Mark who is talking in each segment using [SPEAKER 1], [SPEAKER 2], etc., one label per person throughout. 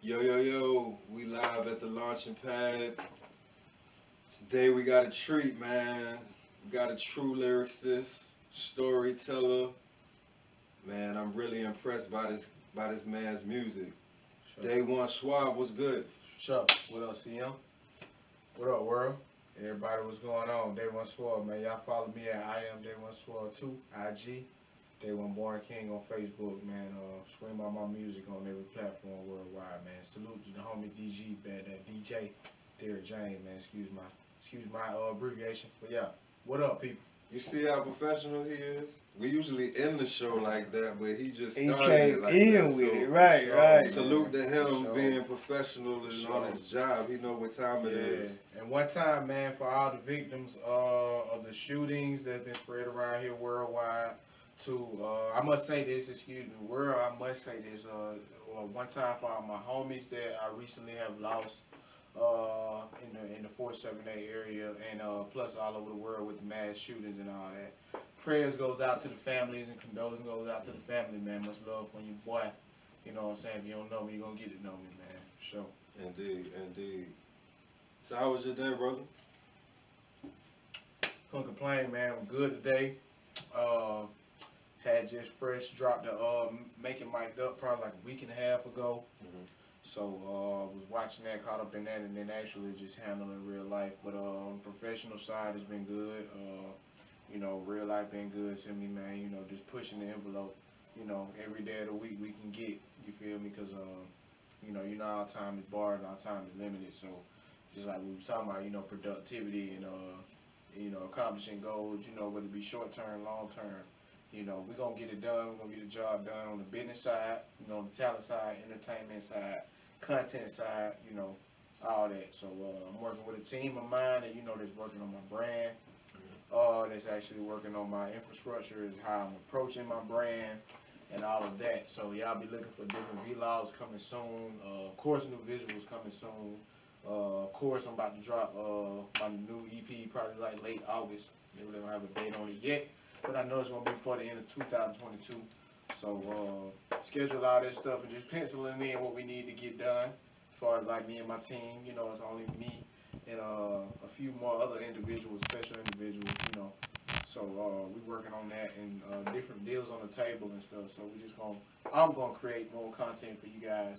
[SPEAKER 1] Yo, yo, yo, we live at the launching pad. Today we got a treat, man. We got a true lyricist, storyteller. Man, I'm really impressed by this man's music.
[SPEAKER 2] Sure.
[SPEAKER 1] DAY1 SUAVE was good.
[SPEAKER 2] Sure. What up, CM? What up, world? Everybody, what's going on? DAY1 SUAVE, man. Y'all follow me at I am DAY1 SUAVE 2, IG. DAY1 Born King on Facebook, man. Stream all my music on every platform worldwide, man. Salute to the homie DG, man. That DJ, Derek James, man. Excuse my abbreviation. But yeah, what up, people?
[SPEAKER 1] You see how professional he is? We usually end the show like that, but he just
[SPEAKER 3] He
[SPEAKER 1] started
[SPEAKER 3] came
[SPEAKER 1] it like
[SPEAKER 3] in
[SPEAKER 1] that.
[SPEAKER 3] with
[SPEAKER 1] So,
[SPEAKER 3] it, right.
[SPEAKER 1] salute to him
[SPEAKER 2] Sure.
[SPEAKER 1] being professional and
[SPEAKER 2] Sure.
[SPEAKER 1] on his job. He know what time it is.
[SPEAKER 2] And one time, man, for all the victims of the shootings that have been spread around here worldwide, I must say this, excuse me, I must say this, one time for all my homies that I recently have lost in the 478 area, and plus all over the world with the mass shootings and all that. Prayers goes out to the families and condolences goes out to the family, man. Much love for you, boy. You know what I'm saying? If you don't know me, you're gonna get to know me, man. For sure.
[SPEAKER 1] Indeed, indeed. So how was your day, brother?
[SPEAKER 2] Couldn't complain, man. I'm good today. Had just fresh dropped the Making Mic'd Up probably like a week and a half ago. So was watching that, caught up in that, and then actually just handling real life. But on the professional side has been good. You know, real life been good to me, man. You know, just pushing the envelope. You know, every day of the week we can get. You feel me? Because you know our time is barred and our time is limited. So just like we were talking about, you know, productivity and you know, accomplishing goals. You know, whether it be short term, long term. You know, we're going to get it done. We're going to get the job done on the business side, you know, on the talent side, entertainment side, content side, you know, all that. So I'm working with a team of mine that, you know, that's working on my brand. That's actually working on my infrastructure, is how I'm approaching my brand and all of that. So y'all be looking for different vlogs coming soon. Of course, new visuals coming soon. Of course, I'm about to drop my new EP probably like late August. They don't have a date on it yet. But I know it's going to be before the end of 2022. So schedule all that stuff and just penciling in what we need to get done. As far as like me and my team, you know, it's only me and a few more other individuals, special individuals, you know. So we working on that and different deals on the table and stuff. So I'm going to create more content for you guys,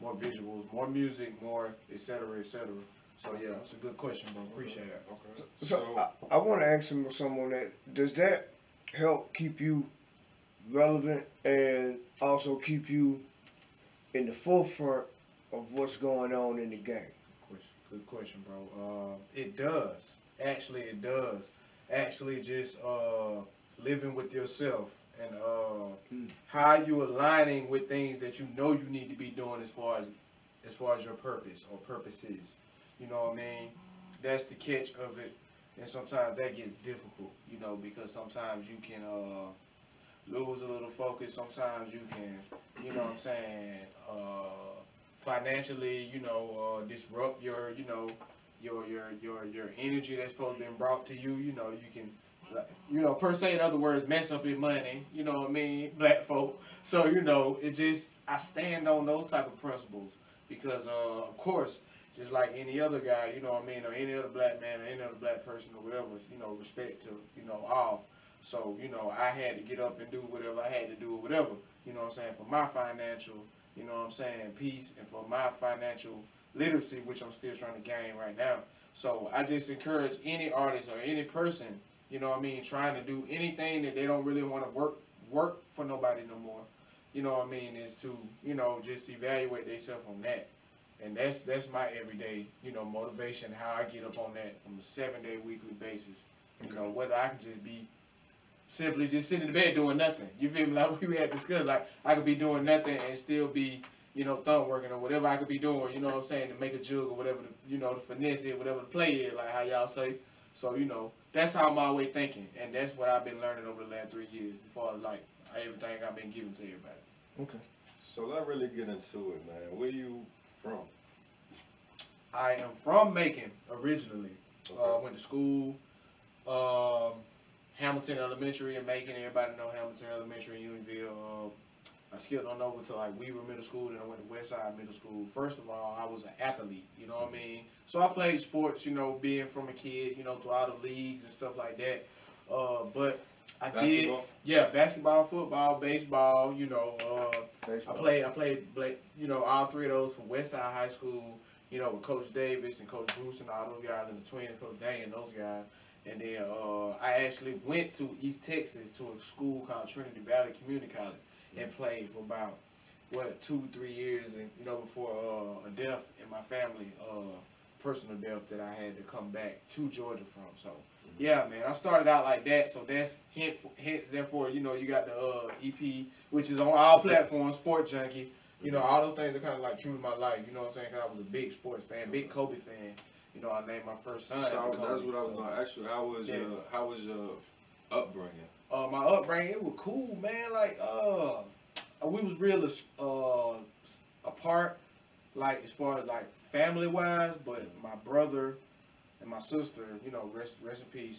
[SPEAKER 2] more visuals, more music, more et cetera, et cetera. So yeah, it's a good question, bro. Appreciate it.
[SPEAKER 1] Okay.
[SPEAKER 3] So I want to ask someone that, does that help keep you relevant and also keep you in the forefront of what's going on in the game?
[SPEAKER 2] Good question, bro. It does. Actually, it does. Actually, just living with yourself and how you aligning with things that you know you need to be doing as far as your purpose or purposes. You know what I mean? That's the catch of it. And sometimes that gets difficult, you know, because sometimes you can lose a little focus. Sometimes you can, you know what I'm saying, financially, you know, disrupt your, you know, your energy that's supposed to be brought to you. You know, you can, you know, per se, in other words, mess up your money. You know what I mean, black folk. So, you know, I stand on those type of principles because, of course, just like any other guy, you know what I mean, or any other black man, or any other black person, or whatever, you know, respect to, you know, all. So, you know, I had to get up and do whatever I had to do, whatever, you know what I'm saying, for my financial, you know what I'm saying, peace, and for my financial literacy, which I'm still trying to gain right now. So I just encourage any artist or any person, you know what I mean, trying to do anything that they don't really want to work for nobody no more, you know what I mean, is to, you know, just evaluate themselves on that. And that's my everyday, you know, motivation, how I get up on that from a 7-day weekly basis. You know, whether I can just be simply just sitting in the bed doing nothing. You feel me? Like we had discussed, like I could be doing nothing and still be, you know, thumb working or whatever I could be doing, you know what I'm saying, to make a jug or whatever, you know, the finesse it, whatever the play is, like how y'all say. So, you know, that's how I'm always thinking. And that's what I've been learning over the last 3 years, as far as like everything I've been giving to everybody.
[SPEAKER 3] Okay.
[SPEAKER 1] So let's really get into it, man. Where you from?
[SPEAKER 2] I am from Macon originally.
[SPEAKER 1] Okay.
[SPEAKER 2] Went to school, Hamilton Elementary in Macon. Everybody know Hamilton Elementary in Unionville. I skipped on over to like Weaver Middle School, then I went to Westside Middle School. First of all, I was an athlete, you know what I mean? So I played sports, you know, being from a kid, you know, through all the leagues and stuff like that. But I
[SPEAKER 1] Basketball?
[SPEAKER 2] did, basketball, football, baseball, you know.
[SPEAKER 3] Baseball.
[SPEAKER 2] I played, you know, all three of those from Westside High School, you know, with Coach Davis and Coach Bruce and all those guys, and the twin and Coach Daniel and those guys. And then I actually went to East Texas to a school called Trinity Valley Community College and played for about, 2-3 years, and you know, before a death in my family, personal death that I had to come back to Georgia from. So yeah, man, I started out like that. So that's hence therefore, you know, you got the EP, which is on all platforms, Sport Junkie. You know, all those things are kind of like true to my life. You know what I'm saying? 'Cause I was a big sports fan, big Kobe fan. You know, I named my first son.
[SPEAKER 1] So
[SPEAKER 2] after
[SPEAKER 1] that's
[SPEAKER 2] Kobe,
[SPEAKER 1] what I was gonna ask you. How was your upbringing?
[SPEAKER 2] my upbringing, it was cool, man. Like, we was real apart, like as far as like family wise. But my brother and my sister, you know, rest in peace.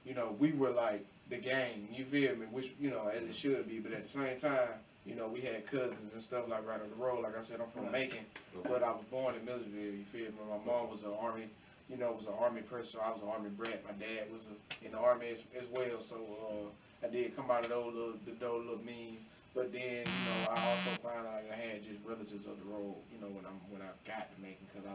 [SPEAKER 2] You know, we were like the gang. You feel me? Which, you know, as it should be. But at the same time, you know, we had cousins and stuff like right on the road. Like I said, I'm from Macon, but I was born in Millersville. You feel me? My mom was an army. You know, was an army person. So I was an army brat. My dad was in the army as well. So I did come out of those little means. But then, you know, I also found out I had just relatives of the road. You know, when I got to Macon, because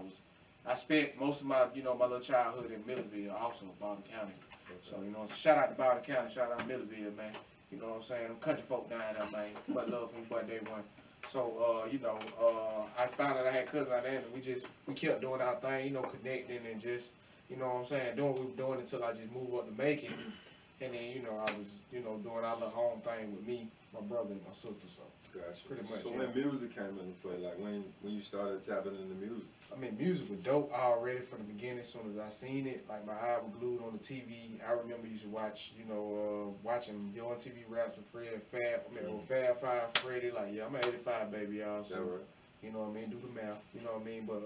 [SPEAKER 2] I spent most of my, you know, my little childhood in Millersville, also Baldwin County. So, you know, shout out to Baldwin County, shout out Millersville, man. You know what I'm saying? Them country folk down there, man. Much love from boy DAY1. So, you know, I found out I had cousins out there, and we kept doing our thing, you know, connecting and just, you know what I'm saying, doing what we were doing until I just moved up to Macon. And then, you know, I was, you know, doing our little home thing with me, my brother, and my sister. So,
[SPEAKER 1] Gotcha.
[SPEAKER 2] Pretty much.
[SPEAKER 1] So
[SPEAKER 2] Yeah.
[SPEAKER 1] when music came into play, like when you started tapping into music?
[SPEAKER 2] I mean, music was dope already from the beginning. As soon as I seen it, like my eye was glued on the TV. I remember used to watch, you know, watching Yo on TV raps with Fred, Fab Five, Freddie. Like, yeah, I'm an 85 baby, y'all. So,
[SPEAKER 1] Right?
[SPEAKER 2] you know what I mean? Do the math. You know what I mean? But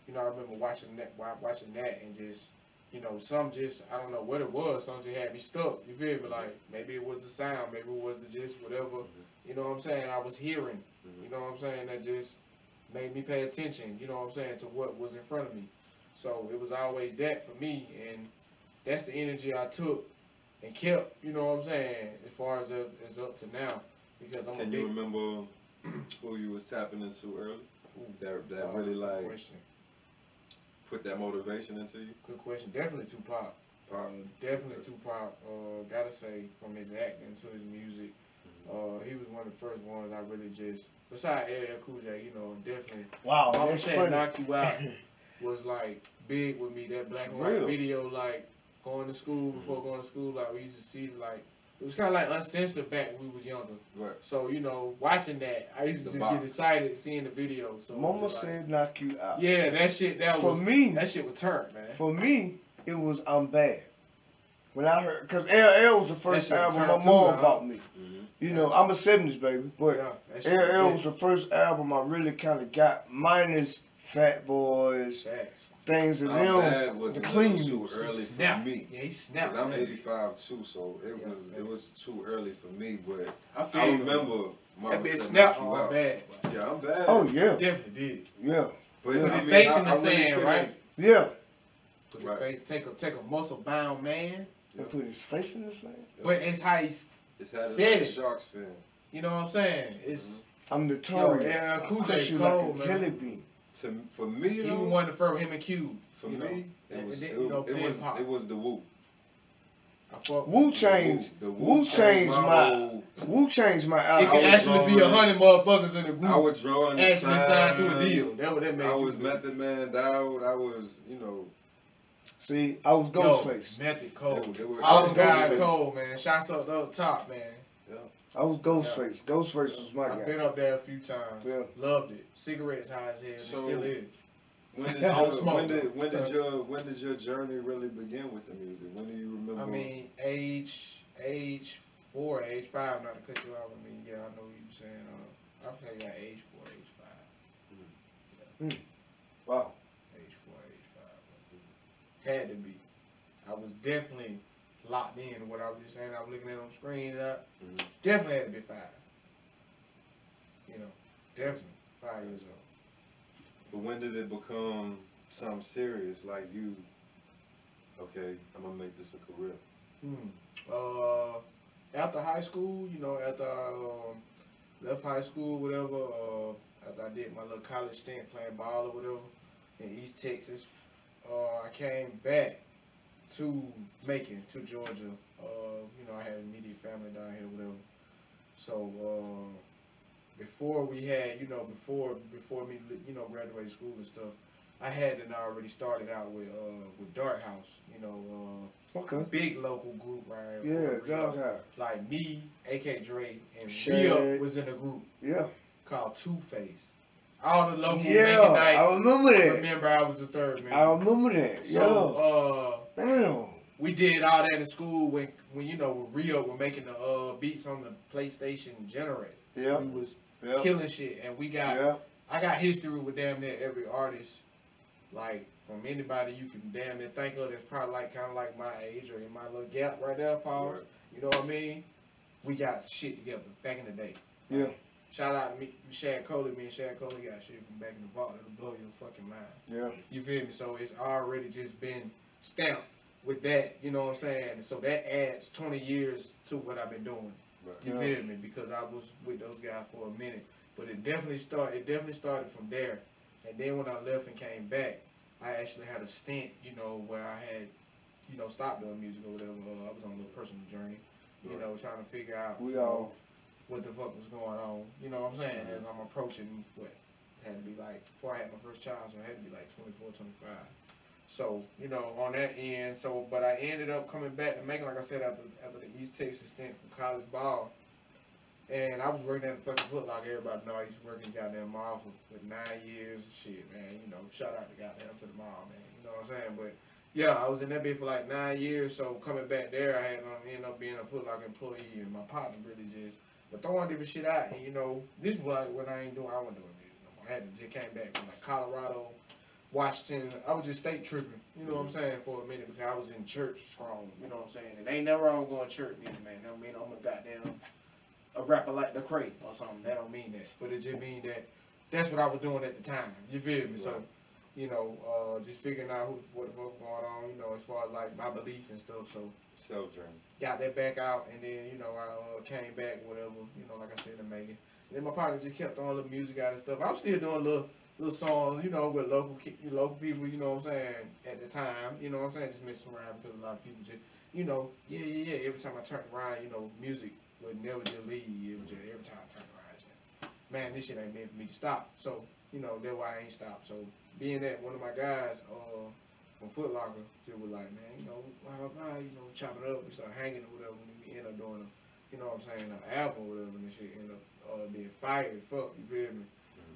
[SPEAKER 2] you know, I remember watching that, and just, you know, some just, I don't know what it was. Some just had me stuck. You feel me? Like maybe it was the sound, maybe it was the just whatever. You know what I'm saying? I was hearing. You know what I'm saying? That just made me pay attention, you know what I'm saying, to what was in front of me. So it was always that for me, and that's the energy I took and kept, you know what I'm saying, as far as up to now. Because I'm
[SPEAKER 1] Can you remember who you was tapping into early? That really like
[SPEAKER 2] question.
[SPEAKER 1] Put that motivation into you?
[SPEAKER 2] Good question. Definitely Tupac. Definitely Tupac. Gotta say, from his acting to his music, he was one of the first ones I really just, besides LL Cool J, you know, definitely.
[SPEAKER 3] Wow,
[SPEAKER 2] Mama
[SPEAKER 3] that's
[SPEAKER 2] Said
[SPEAKER 3] funny.
[SPEAKER 2] Knock You Out was like big with me. That black and white
[SPEAKER 3] Real.
[SPEAKER 2] video, like going to school, before going to school, like we used to see, like, it was kind of like uncensored back when we was younger.
[SPEAKER 1] Right.
[SPEAKER 2] So, you know, watching that, I used to just get excited seeing the video. So
[SPEAKER 3] Mama
[SPEAKER 2] like,
[SPEAKER 3] Said Knock You Out.
[SPEAKER 2] yeah, that shit, that
[SPEAKER 3] For
[SPEAKER 2] was,
[SPEAKER 3] me,
[SPEAKER 2] that shit would turn, man.
[SPEAKER 3] For me, it was I'm Bad. When I heard, because LL was the first
[SPEAKER 2] That shit
[SPEAKER 3] album my
[SPEAKER 2] turned
[SPEAKER 3] mom
[SPEAKER 2] too,
[SPEAKER 3] bought me. You know, I'm a 70s baby, but
[SPEAKER 2] Yeah, that shit
[SPEAKER 3] LL
[SPEAKER 2] was
[SPEAKER 3] was the first album I really kind of got, minus Fat Boys,
[SPEAKER 2] facts.
[SPEAKER 3] things of
[SPEAKER 1] How Bad
[SPEAKER 3] them,
[SPEAKER 1] was
[SPEAKER 3] the
[SPEAKER 1] a little
[SPEAKER 3] clean
[SPEAKER 1] too
[SPEAKER 3] music.
[SPEAKER 1] early for
[SPEAKER 2] Snapped.
[SPEAKER 1] me.
[SPEAKER 2] Yeah, he snapped.
[SPEAKER 1] Cause I'm
[SPEAKER 2] man.
[SPEAKER 1] 85 too, so it was too early for me. But
[SPEAKER 2] I feel
[SPEAKER 1] I
[SPEAKER 2] you.
[SPEAKER 1] remember
[SPEAKER 2] That
[SPEAKER 1] Mama
[SPEAKER 2] bitch
[SPEAKER 1] Said
[SPEAKER 2] snapped
[SPEAKER 1] Knock You
[SPEAKER 2] on
[SPEAKER 1] Out.
[SPEAKER 2] bad.
[SPEAKER 1] Yeah, I'm bad.
[SPEAKER 3] Oh, yeah,
[SPEAKER 2] Definitely did.
[SPEAKER 3] yeah,
[SPEAKER 1] But
[SPEAKER 3] Yeah.
[SPEAKER 1] I
[SPEAKER 2] Put
[SPEAKER 1] mean,
[SPEAKER 2] your face in
[SPEAKER 1] I
[SPEAKER 2] the
[SPEAKER 1] really
[SPEAKER 2] sand,
[SPEAKER 1] couldn't-
[SPEAKER 2] right?
[SPEAKER 3] yeah.
[SPEAKER 2] Put your
[SPEAKER 1] Right.
[SPEAKER 2] face, take a muscle bound man.
[SPEAKER 3] He put his face in the sand.
[SPEAKER 2] But it's how he,
[SPEAKER 1] It's had
[SPEAKER 2] Said
[SPEAKER 1] like a
[SPEAKER 2] it.
[SPEAKER 1] Sharks fan.
[SPEAKER 2] you know what I'm saying? It's
[SPEAKER 3] I'm notorious.
[SPEAKER 2] Yo, Cool
[SPEAKER 3] I
[SPEAKER 2] J
[SPEAKER 3] cut you
[SPEAKER 2] cold,
[SPEAKER 3] like a
[SPEAKER 2] man.
[SPEAKER 3] jelly bean.
[SPEAKER 1] For me
[SPEAKER 2] he
[SPEAKER 1] though,
[SPEAKER 2] was one of the first, him and Cube.
[SPEAKER 1] for
[SPEAKER 2] you know.
[SPEAKER 1] me,
[SPEAKER 2] And
[SPEAKER 1] it
[SPEAKER 2] then, you know, Big Pop.
[SPEAKER 1] was the Wu.
[SPEAKER 2] I fuck
[SPEAKER 3] Wu changed.
[SPEAKER 1] The
[SPEAKER 3] Wu changed my.
[SPEAKER 1] whole-
[SPEAKER 3] Wu changed my
[SPEAKER 2] It
[SPEAKER 3] album.
[SPEAKER 2] could
[SPEAKER 1] was
[SPEAKER 2] actually be
[SPEAKER 1] drawing-
[SPEAKER 2] 100 motherfuckers in the
[SPEAKER 1] I
[SPEAKER 2] group
[SPEAKER 1] was drawing the
[SPEAKER 2] actually signed to a
[SPEAKER 1] sign.
[SPEAKER 2] deal. That what that made
[SPEAKER 1] I
[SPEAKER 2] you
[SPEAKER 1] was
[SPEAKER 2] do.
[SPEAKER 1] Method Man Dowd. I was, you know,
[SPEAKER 3] See, I was
[SPEAKER 2] Yo,
[SPEAKER 3] Ghostface.
[SPEAKER 2] Method Cold.
[SPEAKER 1] they were-
[SPEAKER 2] All
[SPEAKER 3] was
[SPEAKER 2] them guys
[SPEAKER 3] Ghostface.
[SPEAKER 2] cold, man. Shots up top, man.
[SPEAKER 3] I was Ghostface. Ghostface was my
[SPEAKER 2] I've
[SPEAKER 3] guy.
[SPEAKER 2] been up there a few times.
[SPEAKER 3] Yeah.
[SPEAKER 2] Loved it. Cigarettes high as hell. It
[SPEAKER 1] So-
[SPEAKER 2] still is.
[SPEAKER 1] When did,
[SPEAKER 2] I don't
[SPEAKER 1] your,
[SPEAKER 2] smoke,
[SPEAKER 1] when did your journey really begin with the music? When do you remember?
[SPEAKER 2] I mean, age 4, age 5, not to cut you off. I mean, yeah, I know what you're saying. I'll tell you age 4, age 5.
[SPEAKER 3] Wow.
[SPEAKER 2] Age 4, age 5. Had to be. I was definitely locked in to what I was just saying. I was looking at it on the screen. Definitely had to be 5. You know, definitely 5 years old.
[SPEAKER 1] But when did it become something serious? Like you, okay, I'm gonna make this a career.
[SPEAKER 2] After high school, you know, after I left high school, whatever, after I did my little college stint playing ball or whatever in East Texas, I came back to Macon, to Georgia. You know, I had immediate family down here, whatever. So before we had, you know, before me, you know, graduating school and stuff, I hadn't already started out with Dart House, you know,
[SPEAKER 3] Okay.
[SPEAKER 2] big local group, right?
[SPEAKER 3] Yeah, Dart House.
[SPEAKER 2] Like me, AK Dre, and
[SPEAKER 3] Shit.
[SPEAKER 2] Rhea was in a group
[SPEAKER 3] Yeah.
[SPEAKER 2] called Two Face. All the local
[SPEAKER 3] Yeah,
[SPEAKER 2] Macon nights.
[SPEAKER 3] I remember that.
[SPEAKER 2] Remember, I was the third member.
[SPEAKER 3] I remember that.
[SPEAKER 2] So,
[SPEAKER 3] damn.
[SPEAKER 2] we did all that in school when you know, when Rio were making the beats on the PlayStation generator.
[SPEAKER 3] Yeah.
[SPEAKER 2] We was
[SPEAKER 3] Yeah.
[SPEAKER 2] killing shit, and we got.
[SPEAKER 3] Yeah.
[SPEAKER 2] I got history with damn near every artist, like from anybody you can damn near think of that's probably like kind of like my age or in my little gap right there, Paul.
[SPEAKER 1] Right.
[SPEAKER 2] You know what I mean? We got shit together back in the day.
[SPEAKER 3] Yeah.
[SPEAKER 2] Shout out to me, Shad Coley. Me and Shad Coley got shit from back in the vault that'll blow your fucking mind.
[SPEAKER 3] Yeah.
[SPEAKER 2] You feel me? So it's already just been stamped with that, you know what I'm saying? So that adds 20 years to what I've been doing.
[SPEAKER 1] Right.
[SPEAKER 2] You feel me? Because I was with those guys for a minute. But it definitely started from there. And then when I left and came back, I actually had a stint, you know, where I had, you know, stopped doing music or whatever. I was on a little personal journey, you know, trying to figure out what the fuck was going on. You know what I'm saying? As I'm approaching what had to be like, before I had my first child, so I had to be like 24, 25. So, you know, on that end, but I ended up coming back to Macon, like I said, after the East Texas stint from college ball. And I was working at the fucking Foot Locker. Everybody know I used to work in the goddamn mall for 9 years and shit, man. You know, shout out to goddamn to the mall, man. You know what I'm saying? But yeah, I was in that bit for like 9 years. So coming back there, I had ended up being a Foot Locker employee, and my partner really just but throwing different shit out. And you know, this was like when I wasn't doing music no more. I had to just came back from like Colorado, Washington. I was just state tripping. You know what I'm saying, for a minute because I was in church strong. You know what I'm saying? And ain't never wrong going to church neither, man. That don't mean I'm a goddamn a rapper like the Crate or something. That don't mean that. But it just mean that that's what I was doing at the time. You feel me? Right. So, you know, just figuring out what the fuck going on, you know, as far as like my belief and stuff. So
[SPEAKER 1] Self-dream.
[SPEAKER 2] Got that back out, and then, you know, I came back, whatever, you know, like I said, to Megan. And then my partner just kept throwing little music out and stuff. I'm still doing little songs, you know, with local people, you know what I'm saying, at the time, you know what I'm saying, just messing around because a lot of people just, you know, yeah. Every time I turn around, you know, music would never just leave. It was just every time I turn around, just, man, this shit ain't meant for me to stop. So, you know, that's why I ain't stopped. So, being that one of my guys, from Foot Locker, she was like, man, you know, blah, you know, chopping it up, we start hanging or whatever, and we end up doing you know what I'm saying, an album or whatever, and this shit end up being fire as fuck, you feel me?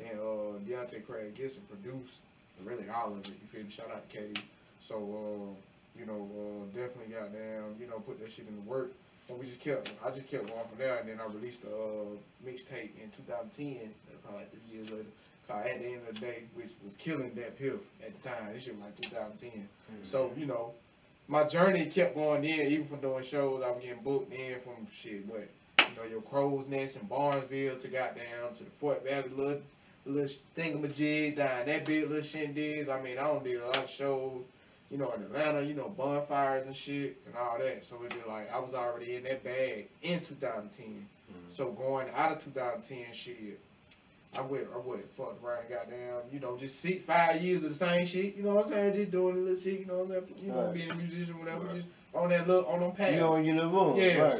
[SPEAKER 2] And Deontay Craig Gibson produced really all of it, you feel me? Shout out to Katie. So, you know, definitely got down, you know, put that shit in the work. And I just kept going from there, and then I released a mixtape in 2010, probably like 3 years later. At the end of the day, which was killing that piff at the time. This shit was like 2010. So, you know, my journey kept going in, even from doing shows. I was getting booked in from shit, what, you know, your Crow's Nest in Barnesville to goddamn to the Fort Valley little thingamajig down that big little shindigs. I mean, I done did a lot of shows, you know, in Atlanta, you know, bonfires and shit and all that. So it was like I was already in that bag in 2010. So going out of 2010 shit, I went fucked around and goddamn, you know, just 5 years of the same shit, you know what I'm saying? Just doing the little shit, you know what I'm saying? You know, being a musician, whatever, just on that on them path.
[SPEAKER 3] You know, in your room.
[SPEAKER 2] Yeah,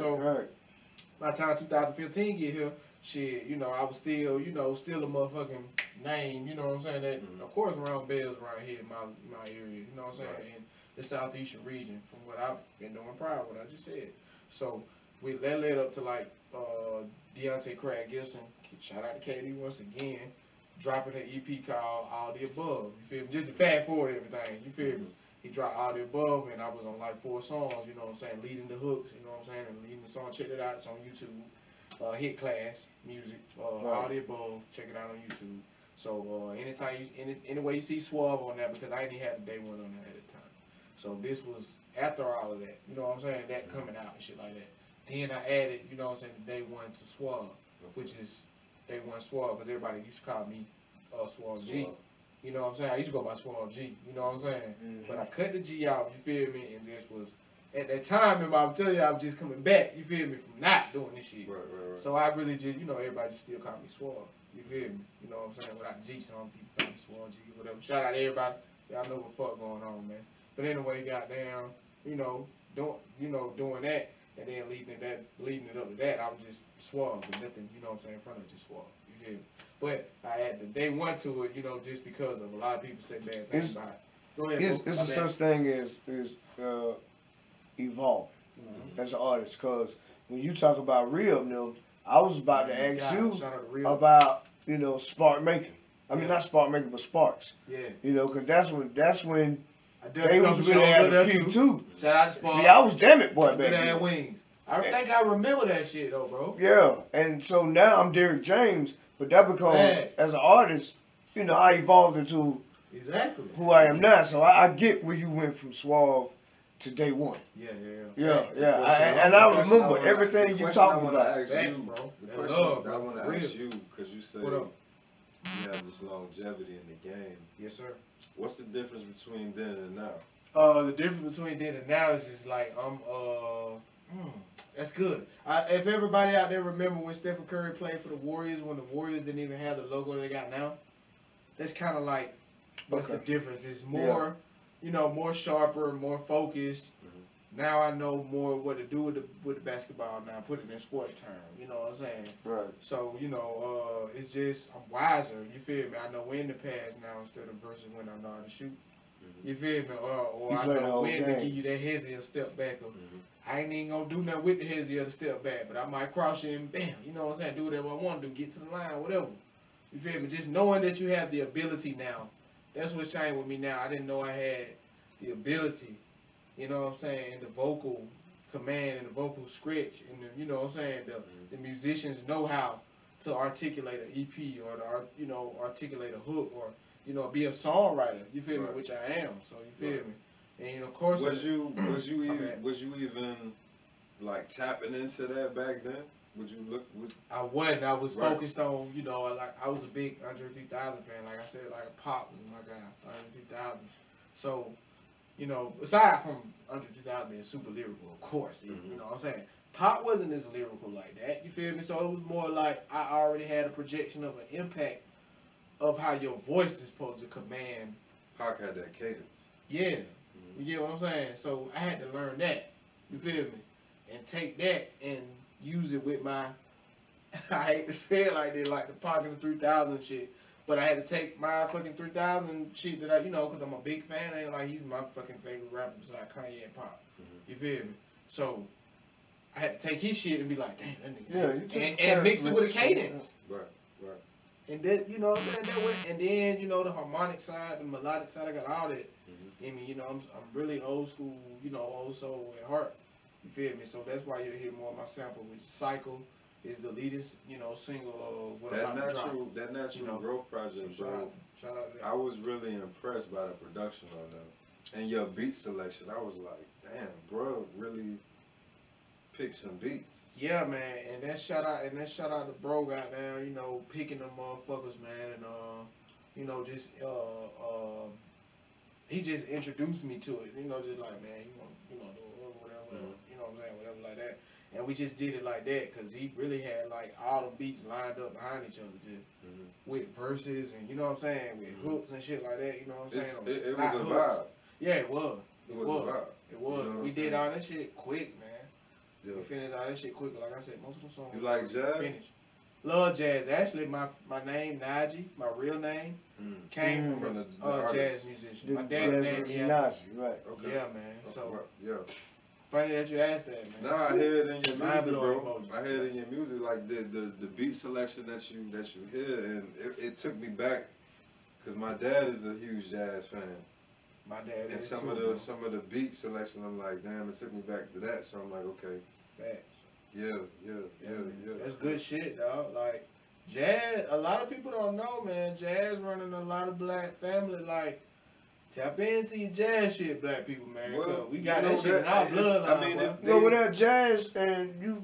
[SPEAKER 2] by the time 2015 get here, shit, you know, I was still, you know, still a motherfucking name, you know what I'm saying? That, of course, around bells around here in my area, you know what I'm saying? In the southeastern region, from what I've been doing prior, what I just said. So, that led up to, like, Deontay Craig Gibson, shout out to KD once again, dropping an EP called All the Above. You feel me? Just to fast forward everything. You feel me? He dropped All the Above, and I was on like 4 songs. You know what I'm saying? Leading the hooks. You know what I'm saying? And leading the song. Check it out. It's on YouTube. Hit Class Music. All the Above. Check it out on YouTube. So anytime any way you see SUAVE on that, because I didn't have the DAY1 on that at the time. So this was after all of that. You know what I'm saying? That coming out and shit like that. Then I added, you know what I'm saying, the DAY1 to SUAVE, which is DAY1 SUAVE, because everybody used to call me SUAVE G. You know what I'm saying? I used to go by SUAVE G. You know what I'm saying? But I cut the G out. You feel me? And just was at that time. Remember, I'm telling you, I was just coming back. You feel me? From not doing this shit.
[SPEAKER 1] Right.
[SPEAKER 2] So I really just, everybody just still call me SUAVE. You feel me? You know what I'm saying? Without G, some people call me SUAVE G or whatever. Shout out to everybody. Y'all know what the fuck going on, man. But anyway, goddamn, doing that, and then leading it up to that, I was just SUAVE, but nothing, you know what I'm saying, in front of just SUAVE. You feel me? But I had the DAY1 to it, just because of a lot of people say bad things about it. Go ahead.
[SPEAKER 3] It's a such thing as evolving as an artist, because when you talk about real, I was about to ask you about spark making. I mean, not spark making, but sparks. Yeah. Because that's when they was really at the peak too.
[SPEAKER 2] Shout out to Sparks.
[SPEAKER 3] See, I was damn it, boy, back
[SPEAKER 2] then. Wings. I think I remember that shit though, bro.
[SPEAKER 3] Yeah, and so now I'm Derek James, but that because as an artist, I evolved into who I am now. So I get where you went from SUAVE to DAY1. Yeah. And I remember everything you talked about.
[SPEAKER 1] The question I want to ask you, because you said you have this longevity in the game.
[SPEAKER 2] Yes, sir.
[SPEAKER 1] What's the difference between then and now?
[SPEAKER 2] The difference between then and now is just like that's good. If everybody out there remember when Stephen Curry played for the Warriors, when the Warriors didn't even have the logo they got now, that's kind of like what's the difference. It's more, more sharper, more focused. Now I know more what to do with the basketball now, put it in sports term, you know what I'm saying?
[SPEAKER 3] Right.
[SPEAKER 2] So, it's just, I'm wiser, you feel me? I know when to pass now instead of versus when I know how to shoot. You feel me? Or I know when to give you that hezzy or step back. Or I ain't even gonna do nothing with the hezzy or the step back, but I might cross you and bam, you know what I'm saying? Do whatever I want to do, get to the line, whatever. You feel me? Just knowing that you have the ability now. That's what's changed with me now. I didn't know I had the ability. You know what I'm saying? And the vocal command and the vocal scratch, and you know what I'm saying? The musicians know how to articulate an EP or to articulate a hook or be a songwriter. You feel me? Which I am. So you feel me? And of course,
[SPEAKER 1] was you even like tapping into that back then? Would you look?
[SPEAKER 2] I wasn't. I was focused on I was a big Andre 3000 fan. Like I said, like Pop was my guy, Andre 3000. So. Aside from Andre 3000 being super lyrical, of course, you know what I'm saying? Pop wasn't as lyrical like that, you feel me? So it was more like I already had a projection of an impact of how your voice is supposed to command.
[SPEAKER 1] Pac had that cadence.
[SPEAKER 2] Yeah, you get what I'm saying? So I had to learn that, you feel me? And take that and use it with my, I hate to say it like this, like the Pac and the 3000 shit. But I had to take my fucking 3000 shit that because I'm a big fan. And like he's my fucking favorite rapper besides Kanye and Pop. You feel me? So I had to take his shit and be like, damn, that nigga. And mix it with a cadence.
[SPEAKER 1] Right.
[SPEAKER 2] And then that way, and then the harmonic side, the melodic side, I got all that. I mean, I'm really old school, old soul at heart. You feel me? So that's why you'll hear more of my sample, which is Cycle. Is the leadest, single.
[SPEAKER 1] That natural growth project,
[SPEAKER 2] so
[SPEAKER 1] bro.
[SPEAKER 2] Shout out to that.
[SPEAKER 1] I was really impressed by the production on that, and your beat selection. I was like, damn, bro, really picked some beats.
[SPEAKER 2] Yeah, man, and that shout out to bro, goddamn, picking them motherfuckers, man, and just he just introduced me to it, just like, man, do whatever, you know what I'm saying, whatever like that. And we just did it like that because he really had like all the beats lined up behind each other, just with verses and you know what I'm saying, with hooks and shit like that. You know what I'm saying?
[SPEAKER 1] It was a vibe.
[SPEAKER 2] Yeah, it was.
[SPEAKER 1] It was a vibe.
[SPEAKER 2] It was. We did all that shit quick, man.
[SPEAKER 1] Yeah.
[SPEAKER 2] We finished all that shit quick. Like I said, most of the songs.
[SPEAKER 1] You like jazz?
[SPEAKER 2] Finished. Love jazz. Actually, my name Najee, my real name, came from a jazz musician. My dad's name is
[SPEAKER 3] Najee, right?
[SPEAKER 2] Okay. Yeah, man. So
[SPEAKER 1] yeah.
[SPEAKER 2] Funny that you asked that, man.
[SPEAKER 1] Nah, I hear it in your music, bro. I hear it in your music, like the beat selection that you hear, and it took me back, cause my dad is a huge jazz fan.
[SPEAKER 2] My dad
[SPEAKER 1] and
[SPEAKER 2] is
[SPEAKER 1] some of the beat selection, I'm like, damn, it took me back to that. So I'm like, okay.
[SPEAKER 2] Facts.
[SPEAKER 1] Yeah.
[SPEAKER 2] That's good shit, dog. Like jazz, a lot of people don't know, man. Jazz running a lot of black family, like. Tap into your jazz shit, black people, man. Well, we got that shit in our bloodline.
[SPEAKER 3] I mean, if you go without jazz, and you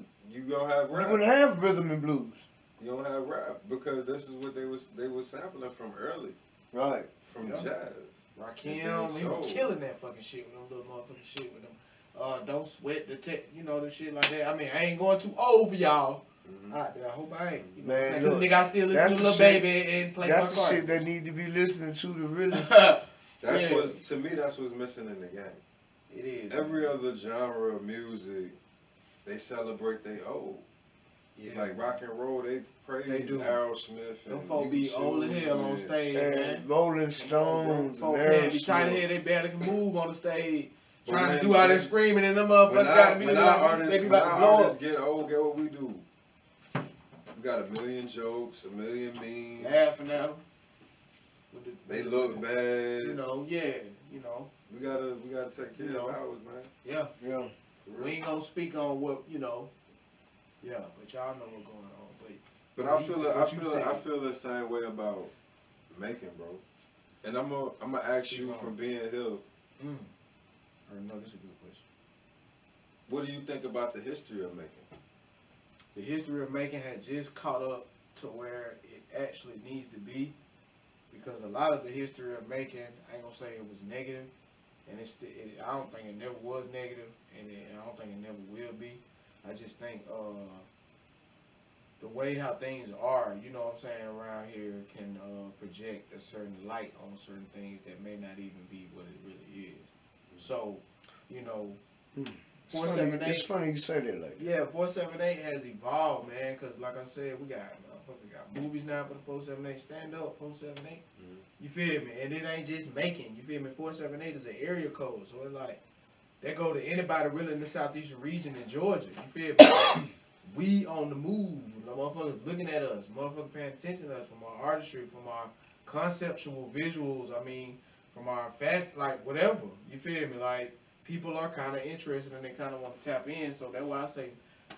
[SPEAKER 1] gonna have rap.
[SPEAKER 3] You wouldn't have rhythm and blues.
[SPEAKER 1] You don't have rap because this is what they was sampling from early,
[SPEAKER 3] Right.
[SPEAKER 1] from
[SPEAKER 2] Yeah.
[SPEAKER 1] jazz.
[SPEAKER 2] Rakim, he was killing that fucking shit with them little motherfucking shit with them. Don't sweat the tech, you know, the shit like that. I mean, I ain't going too old for y'all.
[SPEAKER 1] Mm-hmm.
[SPEAKER 2] I hope I ain't. You know
[SPEAKER 3] Man,
[SPEAKER 2] what I'm saying?
[SPEAKER 3] look,
[SPEAKER 2] Cause nigga, I still listen to Lil
[SPEAKER 3] shit-
[SPEAKER 2] Baby and play
[SPEAKER 3] That's
[SPEAKER 2] my
[SPEAKER 3] the
[SPEAKER 2] part.
[SPEAKER 3] shit they need to be listening to really.
[SPEAKER 1] That's
[SPEAKER 2] Yeah.
[SPEAKER 1] what, to me, that's what's missing in the game.
[SPEAKER 2] It is.
[SPEAKER 1] Every other genre of music, they celebrate they old.
[SPEAKER 2] Yeah.
[SPEAKER 1] Like rock and roll, they praise
[SPEAKER 2] They do.
[SPEAKER 1] Aerosmith
[SPEAKER 2] Them
[SPEAKER 1] and
[SPEAKER 2] folk be old as hell on
[SPEAKER 1] and-
[SPEAKER 2] stage, man.
[SPEAKER 3] And Rolling Stones,
[SPEAKER 2] Folk
[SPEAKER 3] and
[SPEAKER 2] can't be tight of
[SPEAKER 3] Aerosmith.
[SPEAKER 2] head, they barely can move on the stage.
[SPEAKER 1] But
[SPEAKER 2] Trying to
[SPEAKER 1] when-
[SPEAKER 2] do all that
[SPEAKER 1] when-
[SPEAKER 2] screaming and them motherfuckers
[SPEAKER 1] When
[SPEAKER 2] got to be
[SPEAKER 1] when
[SPEAKER 2] like,
[SPEAKER 1] our artists,
[SPEAKER 2] they be
[SPEAKER 1] when
[SPEAKER 2] about to
[SPEAKER 1] our
[SPEAKER 2] blow
[SPEAKER 1] artists
[SPEAKER 2] up.
[SPEAKER 1] get old, get what we do. We got a million jokes, a million memes.
[SPEAKER 2] Laughing at them.
[SPEAKER 1] They look bad.
[SPEAKER 2] You know, yeah, you know,
[SPEAKER 1] We gotta take care
[SPEAKER 2] You know.
[SPEAKER 1] of ours, man.
[SPEAKER 2] yeah.
[SPEAKER 3] Yeah.
[SPEAKER 1] For
[SPEAKER 2] We
[SPEAKER 1] real.
[SPEAKER 2] ain't gonna speak on what, you know, yeah, but y'all know what's going on.
[SPEAKER 1] But
[SPEAKER 2] What
[SPEAKER 1] I
[SPEAKER 2] you
[SPEAKER 1] feel
[SPEAKER 2] say-
[SPEAKER 1] I
[SPEAKER 2] what you
[SPEAKER 1] feel
[SPEAKER 2] say?
[SPEAKER 1] I feel the same way about making, bro. And I'm gonna ask you from being here,
[SPEAKER 2] Or no, this is a good question.
[SPEAKER 1] what do you think about the history of making?
[SPEAKER 2] The history of making had just caught up to where it actually needs to be, because a lot of the history of making, I ain't gonna say it was negative, and I don't think it never was negative, and I don't think it never will be. I just think the way how things are, you know what I'm saying, around here can project a certain light on certain things that may not even be what it really is. So, you know,
[SPEAKER 3] It's
[SPEAKER 2] 478.
[SPEAKER 3] it's funny you say that like that.
[SPEAKER 2] Yeah, 478 has evolved, man. Cause like I said, we got movies now for the 478. Stand up, 478. You feel me? And it ain't just making. You feel me? 478 is an area code, so it's like that go to anybody really in the southeastern region in Georgia. You feel me? We on the move. The motherfuckers looking at us. Motherfuckers paying attention to us from our artistry, from our conceptual visuals. I mean, from our fact, like whatever. You feel me? Like people are kind of interested and they kind of want to tap in. So that's why I say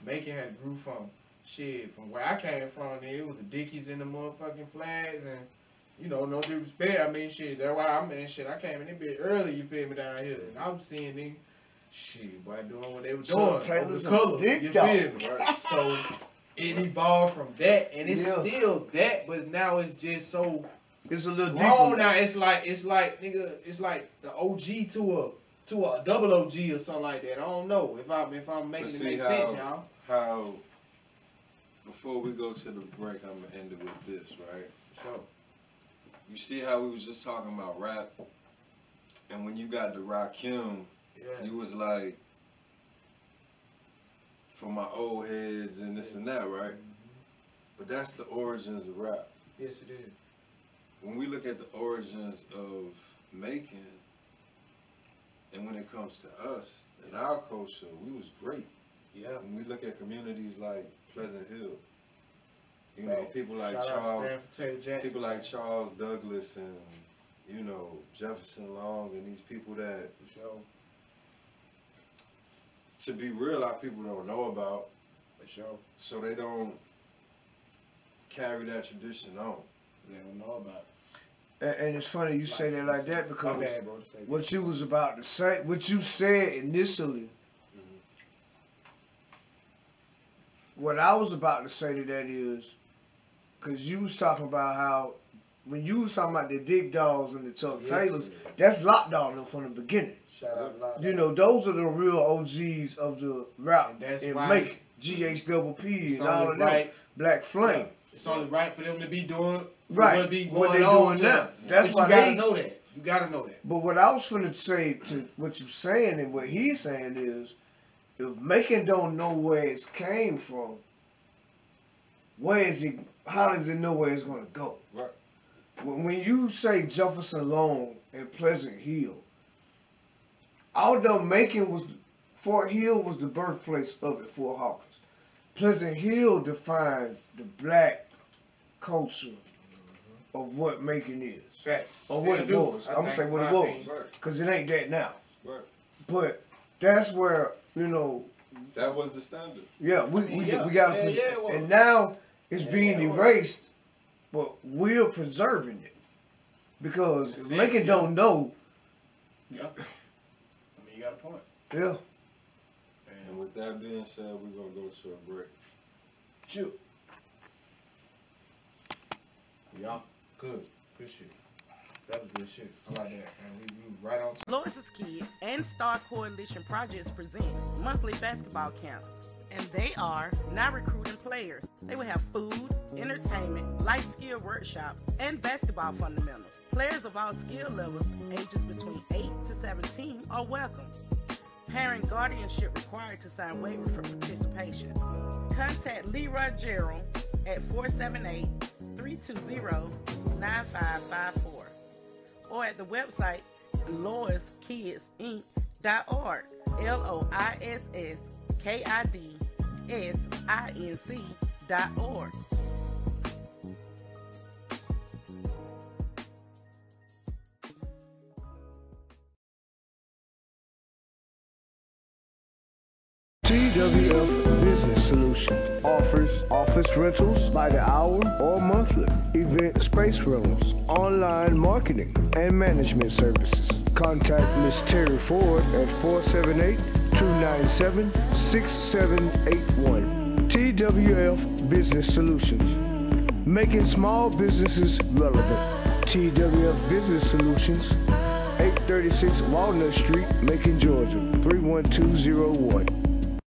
[SPEAKER 2] making has grew from shit. From where I came from, it was the Dickies and the motherfucking flags and. You know, no disrespect. I mean, shit. That's why I mean, shit. I came in a bit early. You feel me down here, and I was seeing them, shit, boy, doing what they were doing. Over the colors, you feel me? Right? So it evolved from that, and it's still that, but now it's just so.
[SPEAKER 3] It's a little
[SPEAKER 2] grown
[SPEAKER 3] deeper
[SPEAKER 2] now. It's like nigga. It's like the OG to a double OG or something like that. I don't know if I'm making it make sense, y'all.
[SPEAKER 1] How before we go to the break, I'm gonna end it with this, right?
[SPEAKER 2] Sure.
[SPEAKER 1] You see how we was just talking about rap, and when you got the Rakim, you was like, for my old heads and this and that, right? But that's the origins of rap.
[SPEAKER 2] Yes, it is.
[SPEAKER 1] When we look at the origins of making, and when it comes to us and our culture, we was great.
[SPEAKER 2] Yeah.
[SPEAKER 1] When we look at communities like Pleasant Hill, you
[SPEAKER 2] Right.
[SPEAKER 1] know, people like
[SPEAKER 2] Shout out
[SPEAKER 1] Charles,
[SPEAKER 2] Stanford Taylor Jackson.
[SPEAKER 1] people like Charles Douglas and, you know, Jefferson Long and these people that,
[SPEAKER 2] For sure.
[SPEAKER 1] to be real, a lot of people don't know about,
[SPEAKER 2] For sure.
[SPEAKER 1] so they don't carry that tradition on.
[SPEAKER 2] They don't know about it.
[SPEAKER 3] And it's funny you say that like that
[SPEAKER 2] My
[SPEAKER 3] because
[SPEAKER 2] bad, bro, to say
[SPEAKER 3] what
[SPEAKER 2] that.
[SPEAKER 3] you was about to say, what you said initially, what I was about to say to that is, because you was talking about how, when you was talking about the Dick Dogs and the Chuck
[SPEAKER 2] Yes,
[SPEAKER 3] Taylors,
[SPEAKER 2] sir.
[SPEAKER 3] that's Lockdown from the beginning.
[SPEAKER 2] Shout out to Lockdown.
[SPEAKER 3] You know, those are the real OGs of the rap
[SPEAKER 2] And that's
[SPEAKER 3] and
[SPEAKER 2] why
[SPEAKER 3] make GH-double-P
[SPEAKER 2] it's
[SPEAKER 3] and all
[SPEAKER 2] only
[SPEAKER 3] of that.
[SPEAKER 2] right.
[SPEAKER 3] Black Flame.
[SPEAKER 2] It's only right for them to be doing
[SPEAKER 3] Right.
[SPEAKER 2] what be
[SPEAKER 3] What
[SPEAKER 2] going
[SPEAKER 3] they
[SPEAKER 2] on
[SPEAKER 3] doing now.
[SPEAKER 2] to-
[SPEAKER 3] That's
[SPEAKER 2] but
[SPEAKER 3] why
[SPEAKER 2] you gotta
[SPEAKER 3] they-
[SPEAKER 2] know that. You gotta know that.
[SPEAKER 3] But what I was finna say to what you're saying and what he's saying is, if Macon don't know where it came from, where is it? How does it know where it's gonna go?
[SPEAKER 1] Right.
[SPEAKER 3] When you say Jefferson Long and Pleasant Hill, although Macon was, Fort Hill was the birthplace of it, Fort Hawkins. Pleasant Hill defined the black culture of what Macon is.
[SPEAKER 2] Facts.
[SPEAKER 3] Or what
[SPEAKER 2] Yeah,
[SPEAKER 3] it
[SPEAKER 2] do.
[SPEAKER 3] was.
[SPEAKER 2] I
[SPEAKER 3] I'm gonna
[SPEAKER 2] think
[SPEAKER 3] say what it
[SPEAKER 2] my
[SPEAKER 3] was.
[SPEAKER 2] opinion.
[SPEAKER 1] Right.
[SPEAKER 3] Because it ain't that now.
[SPEAKER 1] Right.
[SPEAKER 3] But that's where, you know,
[SPEAKER 1] That was the standard.
[SPEAKER 3] yeah, we got to,
[SPEAKER 2] it was.
[SPEAKER 3] and now it's
[SPEAKER 2] Yeah,
[SPEAKER 3] being
[SPEAKER 2] it was.
[SPEAKER 3] erased, but we're preserving it. Because if
[SPEAKER 2] That's it,
[SPEAKER 3] Macon
[SPEAKER 2] yeah.
[SPEAKER 3] don't know,
[SPEAKER 2] Yeah. I mean, you got a point.
[SPEAKER 3] yeah.
[SPEAKER 1] And with that being said, we're going to go to a break.
[SPEAKER 2] Chill. Yeah, good shit. That was good shit. I like that, man. We right on.
[SPEAKER 4] Lois's Kids and Star Coalition Projects presents monthly basketball camps. And they are now recruiting players. They will have food, entertainment, life skill workshops, and basketball fundamentals. Players of all skill levels, ages between 8 to 17, are welcome. Parent guardianship required to sign waiver for participation. Contact Leroy Gerald at 478-320-9554 or at the website loiskidsinc.org, LOISKIDSINC.org.
[SPEAKER 3] TWF Business Solution offers office rentals by the hour or monthly, event space rentals, online marketing, and management services. Contact Ms. Terry Ford at 478-297-6781. TWF Business Solutions, making small businesses relevant. TWF Business Solutions, 836 Walnut Street, Macon, Georgia, 31201.